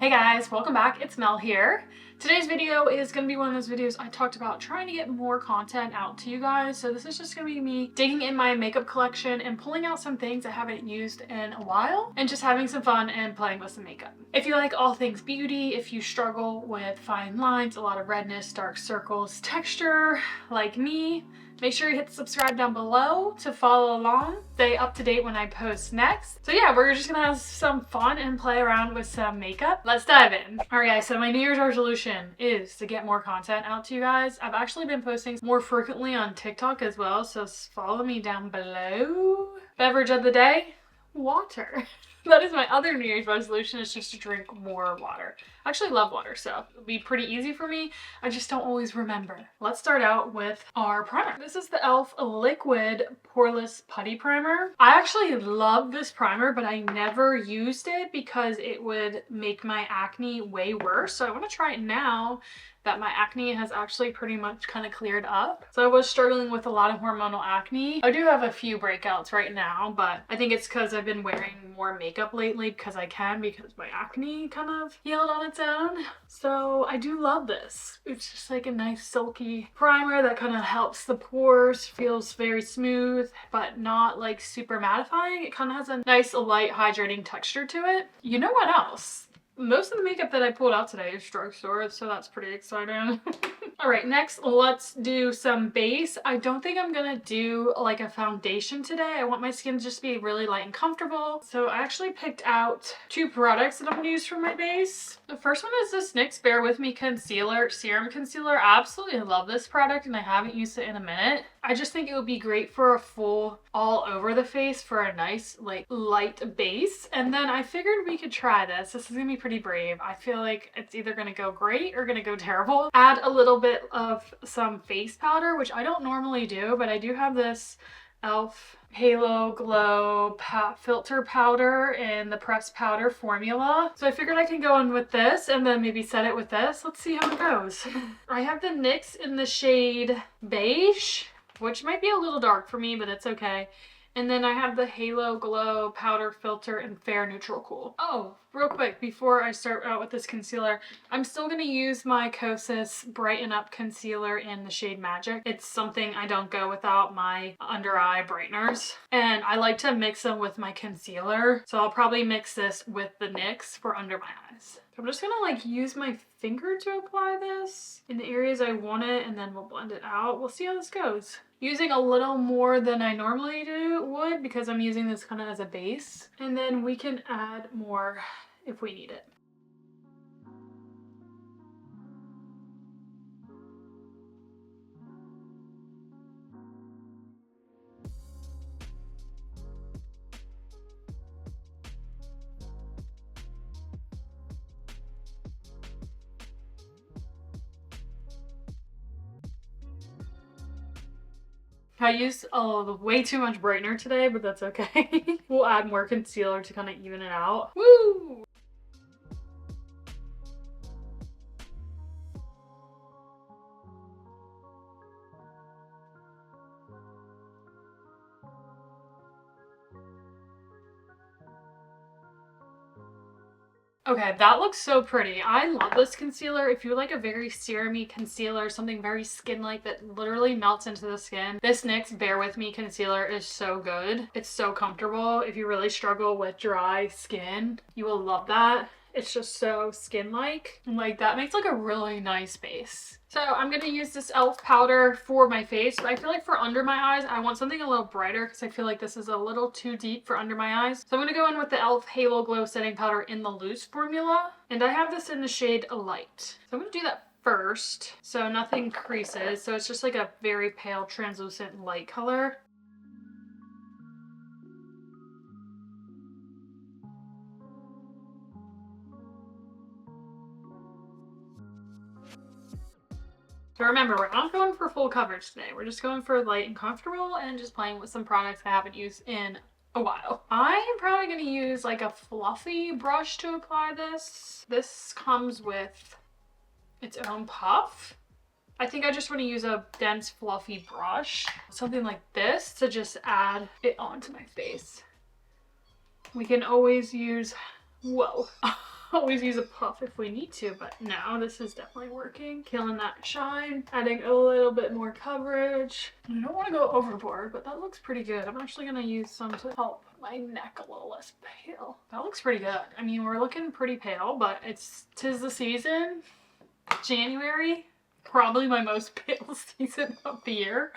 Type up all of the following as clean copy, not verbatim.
Hey guys, welcome back. It's Mel here. Today's video is going to be one of those videos I talked about trying to get more content out to you guys. So this is just going to be me digging in my makeup collection and pulling out some things I haven't used in a while and just having some fun and playing with some makeup. If you like all things beauty, if you struggle with fine lines, a lot of redness, dark circles, texture like me, make sure you hit the subscribe down below to follow along. Stay up to date when I post next. So yeah, we're just gonna have some fun and play around with some makeup. Let's dive in. Alright guys, so my New Year's resolution is to get more content out to you guys. I've actually been posting more frequently on TikTok as well, so follow me down below. Beverage of the day, water. That is my other New Year's resolution, is just to drink more water. I actually love water, so it'll be pretty easy for me. I just don't always remember. Let's start out with our primer. This is the e.l.f. Liquid Poreless Putty Primer. I actually love this primer, but I never used it because it would make my acne way worse. So I want to try it now that my acne has actually pretty much kind of cleared up. So I was struggling with a lot of hormonal acne. I do have a few breakouts right now, but I think it's because I've been wearing more makeup lately because my acne kind of healed on its own. So I do love this. It's just like a nice silky primer that kind of helps the pores, feels very smooth, but not like super mattifying. It kind of has a nice light hydrating texture to it. You know what else? Most of the makeup that I pulled out today is drugstore, so that's pretty exciting. Alright, next let's do some base. I don't think I'm gonna do like a foundation today. I want my skin to just be really light and comfortable. So I actually picked out two products that I'm gonna use for my base. The first one is this NYX Bare With Me Concealer, Serum Concealer. I absolutely love this product and I haven't used it in a minute. I just think it would be great for a full all over the face for a nice like light base. And then I figured we could try this. This is gonna be pretty brave. I feel like it's either gonna go great or gonna go terrible. Add a little bit of some face powder, which I don't normally do, but I do have this e.l.f. Halo Glow filter powder in the pressed powder formula. So I figured I can go in with this and then maybe set it with this. Let's see how it goes. I have the NYX in the shade Beige, which might be a little dark for me, but it's okay. And then I have the Halo Glow Powder Filter in Fair Neutral Cool. Oh, real quick, before I start out with this concealer, I'm still going to use my Kosas Brighten Up Concealer in the shade Magic. It's something I don't go without my under eye brighteners. And I like to mix them with my concealer. So I'll probably mix this with the NYX for under my eyes. I'm just going to like use my finger to apply this in the areas I want it, and then we'll blend it out. We'll see how this goes. Using a little more than I normally would because I'm using this kind of as a base. And then we can add more if we need it. I used way too much brightener today, but that's okay. We'll add more concealer to kind of even it out. Woo! Okay, that looks so pretty. I love this concealer. If you like a very serum-y concealer, something very skin-like that literally melts into the skin, this NYX Bare With Me concealer is so good. It's so comfortable. If you really struggle with dry skin, you will love that. It's just so skin-like. Like, that makes like a really nice base. So I'm going to use this e.l.f. powder for my face, but I feel like for under my eyes, I want something a little brighter because I feel like this is a little too deep for under my eyes. So I'm going to go in with the e.l.f. Halo Glow Setting Powder in the loose formula. And I have this in the shade Light. So I'm going to do that first so nothing creases. So it's just like a very pale translucent light color. So remember, we're not going for full coverage today. We're just going for light and comfortable and just playing with some products I haven't used in a while. I am probably going to use like a fluffy brush to apply this. This comes with its own puff. I think I just want to use a dense fluffy brush, something like this, to just add it onto my face. We can always use, whoa. always use a puff if we need to, but no, this is definitely working. Killing that shine, adding a little bit more coverage. I don't want to go overboard, but that looks pretty good. I'm actually going to use some to help my neck a little less pale. That looks pretty good. I mean, we're looking pretty pale, but tis the season. January, probably my most pale season of the year.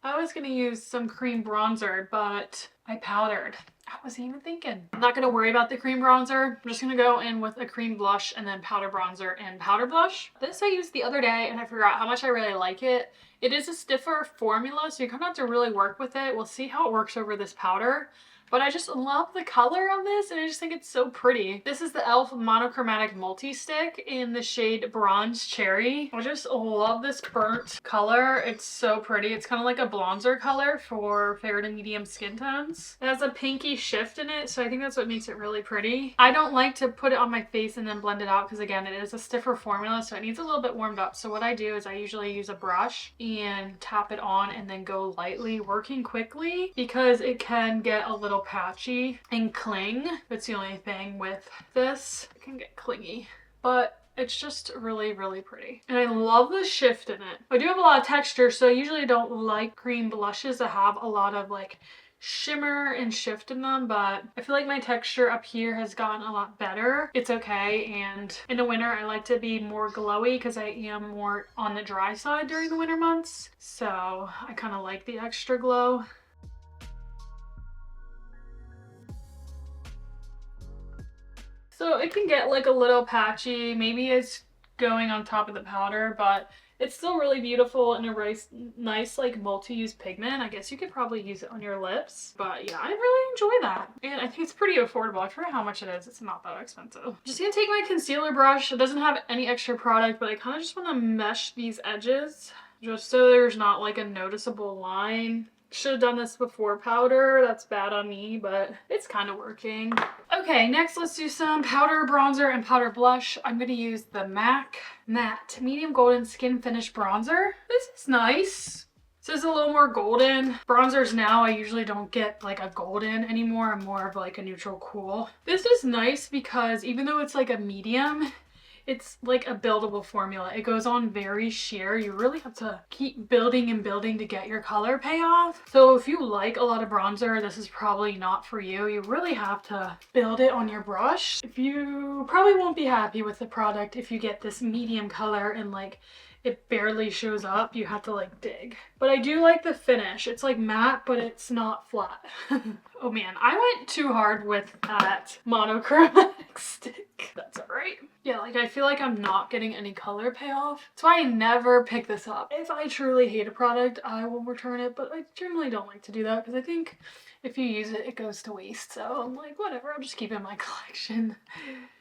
I was going to use some cream bronzer, but I powdered. I wasn't even thinking. I'm not going to worry about the cream bronzer. I'm just going to go in with a cream blush and then powder bronzer and powder blush. This I used the other day and I forgot how much I really like it. It is a stiffer formula, so you kind of have to really work with it. We'll see how it works over this powder. But I just love the color of this and I just think it's so pretty. This is the e.l.f. Monochromatic Multi-Stick in the shade Bronze Cherry. I just love this burnt color. It's so pretty. It's kind of like a bronzer color for fair to medium skin tones. It has a pinky shift in it, so I think that's what makes it really pretty. I don't like to put it on my face and then blend it out because again, it is a stiffer formula, so it needs a little bit warmed up. So what I do is I usually use a brush and tap it on and then go lightly, working quickly because it can get a little patchy and cling. That's the only thing with this. It can get clingy, but it's just really, really pretty. And I love the shift in it. I do have a lot of texture, so I usually don't like cream blushes that have a lot of like shimmer and shift in them, but I feel like my texture up here has gotten a lot better. It's okay, and in the winter I like to be more glowy because I am more on the dry side during the winter months, so I kind of like the extra glow. So it can get like a little patchy, maybe it's going on top of the powder, but it's still really beautiful and a nice like multi-use pigment. I guess you could probably use it on your lips, but yeah, I really enjoy that. And I think it's pretty affordable. I forget how much it is. It's not that expensive. I'm just gonna take my concealer brush. It doesn't have any extra product, but I kind of just want to mesh these edges just so there's not like a noticeable line. Should have done this before powder. That's bad on me, but it's kind of working. Okay, next let's do some powder bronzer and powder blush. I'm going to use the MAC Matte Medium Golden Skin Finish Bronzer. This is nice. This is a little more golden. Bronzers now, I usually don't get like a golden anymore. I'm more of like a neutral cool. This is nice because even though it's like a medium, it's like a buildable formula. It goes on very sheer. You really have to keep building and building to get your color payoff. So if you like a lot of bronzer, this is probably not for you. You really have to build it on your brush. If you probably won't be happy with the product if you get this medium color and like it barely shows up. You have to like dig. But I do like the finish. It's like matte, but it's not flat. Oh man, I went too hard with that monochromatic stick. That's all right. Yeah, like I feel like I'm not getting any color payoff. That's why I never pick this up. If I truly hate a product, I will return it, but I generally don't like to do that because I think if you use it, it goes to waste. So I'm like, whatever, I'll just keep it in my collection.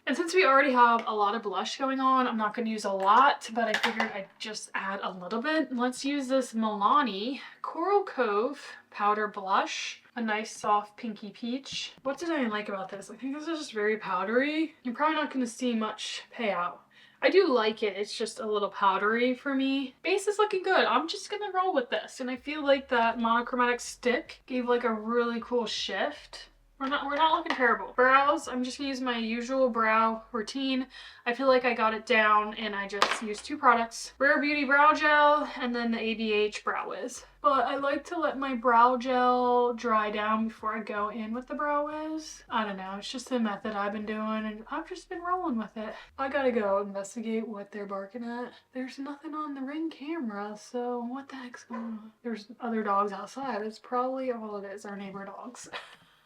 And since we already have a lot of blush going on, I'm not going to use a lot, but I figured I'd just add a little bit. Let's use this Milani Coral Cove powder blush. A nice soft pinky peach. What did I like about this? I think this is just very powdery. You're probably not going to see much payout. I do like it. It's just a little powdery for me. Base is looking good. I'm just going to roll with this. And I feel like that monochromatic stick gave like a really cool shift. We're not looking terrible. Brows, I'm just gonna use my usual brow routine. I feel like I got it down and I just used two products. Rare Beauty Brow Gel and then the ABH Brow Wiz. But I like to let my brow gel dry down before I go in with the Brow Wiz. I don't know, it's just a method I've been doing and I've just been rolling with it. I gotta go investigate what they're barking at. There's nothing on the Ring camera, so what the heck's going on? There's other dogs outside. It's probably all it is, our neighbor dogs.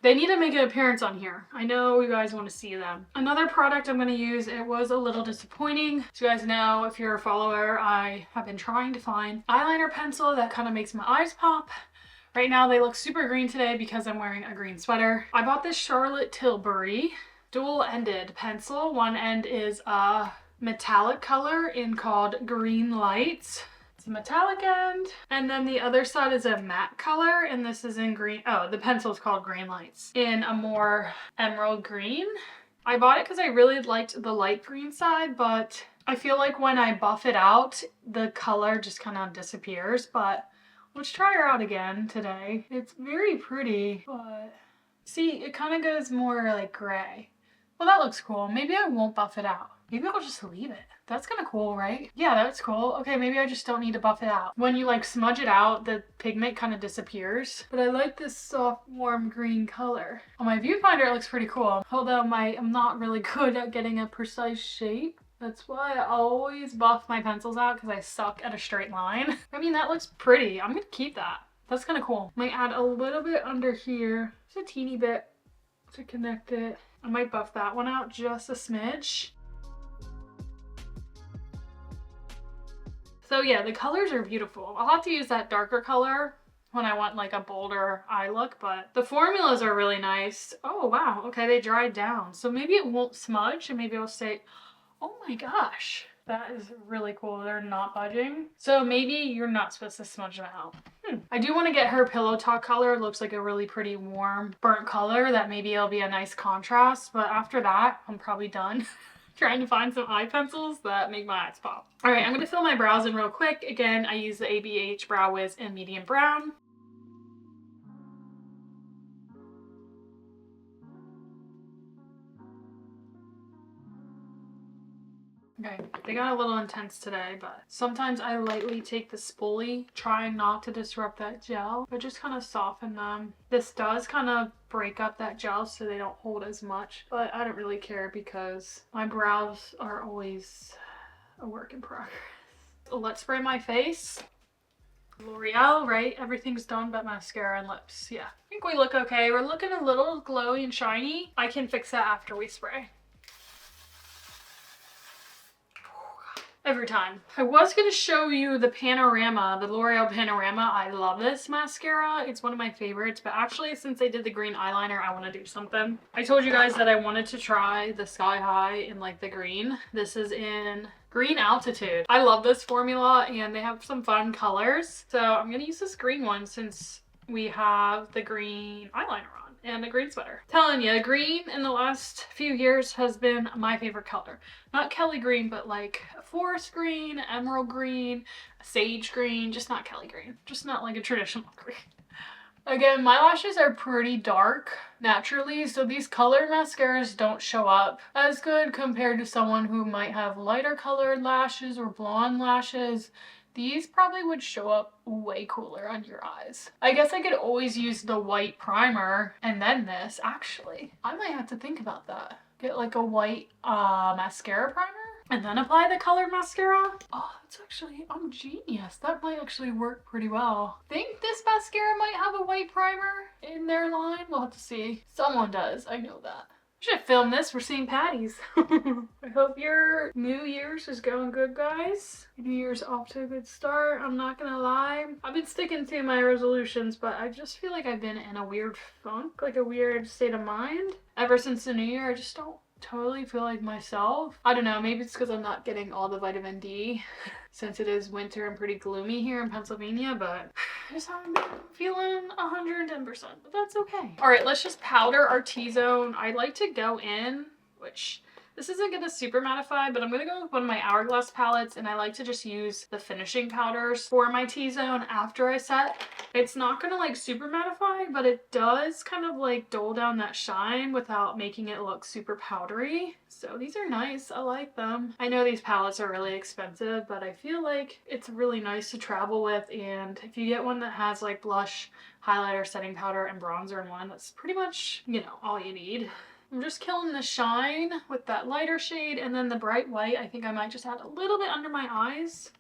They need to make an appearance on here. I know you guys want to see them. Another product I'm going to use, it was a little disappointing. As you guys know, if you're a follower, I have been trying to find eyeliner pencil that kind of makes my eyes pop. Right now they look super green today because I'm wearing a green sweater. I bought this Charlotte Tilbury dual-ended pencil. One end is a metallic color in called Green Lights. Metallic end, and then the other side is a matte color, and this is in green. Oh, the pencil is called Green Lights in a more emerald green. I bought it because I really liked the light green side, but I feel like when I buff it out, the color just kind of disappears. But let's try her out again today. It's very pretty, but see, it kind of goes more like gray. Well, that looks cool. Maybe I won't buff it out. Maybe I'll just leave it. That's kind of cool, right? Yeah, that's cool. Okay, maybe I just don't need to buff it out. When you like smudge it out, the pigment kind of disappears. But I like this soft, warm green color. On my viewfinder, it looks pretty cool. Although I'm not really good at getting a precise shape. That's why I always buff my pencils out because I suck at a straight line. I mean, that looks pretty. I'm gonna keep that. That's kind of cool. Might add a little bit under here. Just a teeny bit to connect it. I might buff that one out just a smidge. So yeah, the colors are beautiful. I'll have to use that darker color when I want like a bolder eye look, but the formulas are really nice. Oh wow, okay, they dried down. So maybe it won't smudge and maybe it'll stay. Oh my gosh, that is really cool. They're not budging. So maybe you're not supposed to smudge them out. I do want to get her pillow talk color. It looks like a really pretty warm burnt color that maybe it'll be a nice contrast, but after that, I'm probably done. Trying to find some eye pencils that make my eyes pop. All right, I'm gonna fill my brows in real quick. Again, I use the ABH Brow Wiz in medium brown. Okay, they got a little intense today, but sometimes I lightly take the spoolie, trying not to disrupt that gel, but just kind of soften them. This does kind of break up that gel so they don't hold as much, but I don't really care because my brows are always a work in progress. Let's spray my face. L'Oreal, right? Everything's done but mascara and lips. Yeah, I think we look okay. We're looking a little glowy and shiny. I can fix that after we spray. Every time. I was going to show you the Panorama, the L'Oreal Panorama. I love this mascara. It's one of my favorites, but actually since I did the green eyeliner, I want to do something. I told you guys that I wanted to try the Sky High in like the green. This is in Green Altitude. I love this formula and they have some fun colors. So I'm going to use this green one since we have the green eyeliner on and a green sweater. Telling you, green in the last few years has been my favorite color. Not Kelly green, but like a forest green, emerald green, a sage green, just not Kelly green. Just not like a traditional green. Again, my lashes are pretty dark naturally, so these colored mascaras don't show up as good compared to someone who might have lighter colored lashes or blonde lashes. These probably would show up way cooler on your eyes. I guess I could always use the white primer and then this, actually. I might have to think about that. Get like a white mascara primer and then apply the colored mascara. Oh, that's actually, I'm genius. That might actually work pretty well. Think this mascara might have a white primer in their line? We'll have to see. Someone does, I know that. I should film this for St. Patty's. I hope your New Year's is going good, guys. New Year's off to a good start. I'm not gonna lie. I've been sticking to my resolutions, but I just feel like I've been in a weird funk, like a weird state of mind. Ever since the new year, I just don't totally feel like myself. I don't know, maybe it's because I'm not getting all the vitamin D since it is winter and pretty gloomy here in Pennsylvania, but I just haven't been feeling 110%, but that's okay. All right, let's just powder our T-zone. I like to go in, which this isn't gonna super mattify, but I'm gonna go with one of my Hourglass palettes, and I like to just use the finishing powders for my T-zone after I set. It's not gonna like super mattify, but it does kind of like dull down that shine without making it look super powdery. So these are nice, I like them. I know these palettes are really expensive, but I feel like it's really nice to travel with, and if you get one that has like blush, highlighter, setting powder, and bronzer in one, that's pretty much, you know, all you need. I'm just killing the shine with that lighter shade, and then the bright white, I think I might just add a little bit under my eyes.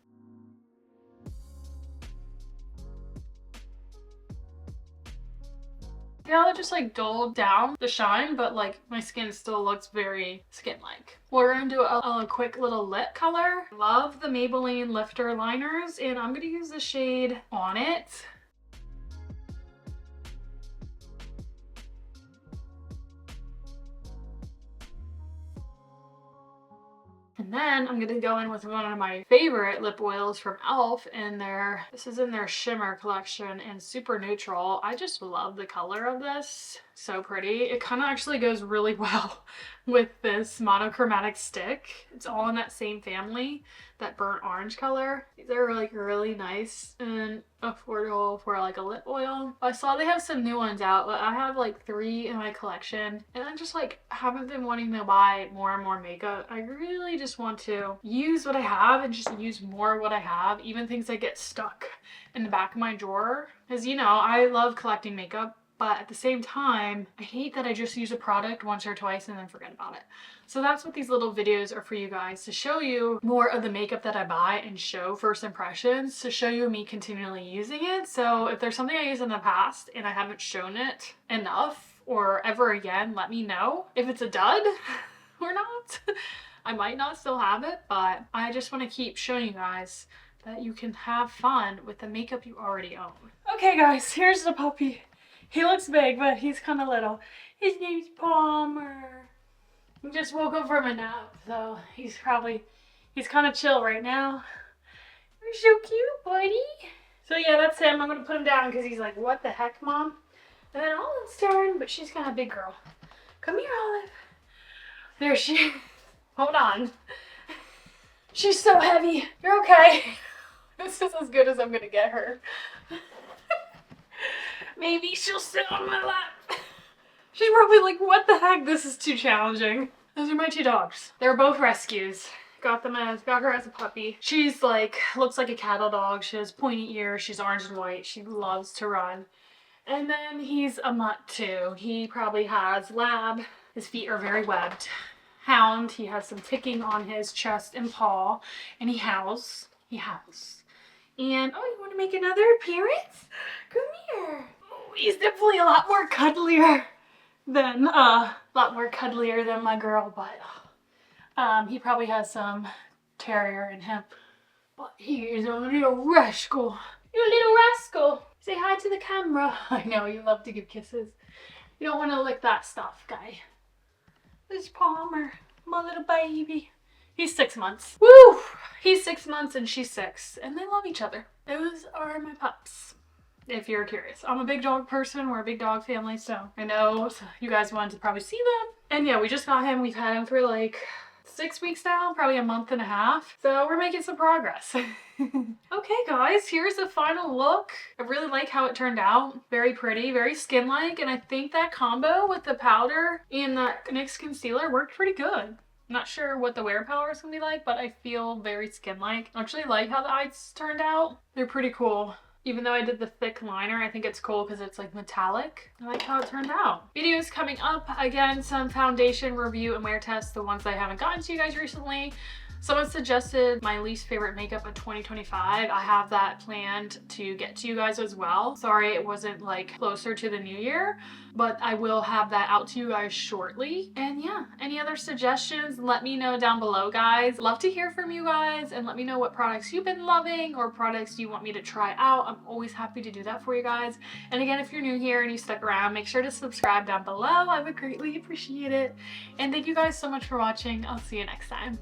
Yeah, it just like dulled down the shine, but like my skin still looks very skin-like. We're gonna do a quick little lip color. Love the Maybelline Lifter liners, and I'm gonna use the shade On It. And then I'm gonna go in with one of my favorite lip oils from e.l.f. in this is in their shimmer collection and super neutral. I just love the color of this. So pretty. It kind of actually goes really well with this monochromatic stick. It's all in that same family, that burnt orange color. These are like really nice and affordable for like a lip oil. I saw they have some new ones out, but I have like 3 in my collection and I just like haven't been wanting to buy more and more makeup. I really just want to use what I have and just use more of what I have, even things that get stuck in the back of my drawer. Because you know, I love collecting makeup, but at the same time, I hate that I just use a product once or twice and then forget about it. So that's what these little videos are for you guys, to show you more of the makeup that I buy and show first impressions, to show you me continually using it. So if there's something I used in the past and I haven't shown it enough or ever again, let me know if it's a dud or not. I might not still have it, but I just want to keep showing you guys that you can have fun with the makeup you already own. Okay guys, here's the puppy. He looks big, but he's kind of little. His name's Palmer. He just woke up from a nap, so he's kind of chill right now. You're so cute, buddy. So yeah, that's him. I'm going to put him down because he's like, what the heck, Mom? And then Olive's turn, but she's kind of a big girl. Come here, Olive. There she is. Hold on. She's so heavy. You're okay. This is as good as I'm going to get her. Maybe she'll sit on my lap. She's probably like, what the heck? This is too challenging. Those are my 2 dogs. They're both rescues. Got her as a puppy. She's like, looks like a cattle dog. She has pointy ears. She's orange and white. She loves to run. And then he's a mutt too. He probably has lab. His feet are very webbed. Hound. He has some ticking on his chest and paw. And he howls. He howls. And, oh, you want to make another appearance? Come here. He's definitely a lot more cuddlier than my girl, but he probably has some terrier in him. But he is a little rascal. You're a little rascal. Say hi to the camera. I know you love to give kisses. You don't want to lick that stuff, guy. This is Palmer, my little baby. He's 6 months. Woo! He's 6 months and she's 6, and they love each other. Those are my pups. If you're curious, I'm a big dog person. We're a big dog family, so I know you guys wanted to probably see them. And yeah, we just got him. We've had him for like 6 weeks now, probably a month and a half. So we're making some progress. Okay guys, here's the final look. I really like how it turned out. Very pretty, very skin-like, and I think that combo with the powder and the NYX concealer worked pretty good. Not sure what the wear power is gonna be like, but I feel very skin-like. I actually like how the eyes turned out. They're pretty cool. Even though I did the thick liner, I think it's cool because it's like metallic. I like how it turned out. Videos coming up. Again, some foundation review and wear tests, the ones that I haven't gotten to you guys recently. Someone suggested my least favorite makeup of 2025. I have that planned to get to you guys as well. Sorry it wasn't like closer to the new year, but I will have that out to you guys shortly. And yeah, any other suggestions, let me know down below, guys. Love to hear from you guys and let me know what products you've been loving or products you want me to try out. I'm always happy to do that for you guys. And again, if you're new here and you stuck around, make sure to subscribe down below. I would greatly appreciate it. And thank you guys so much for watching. I'll see you next time.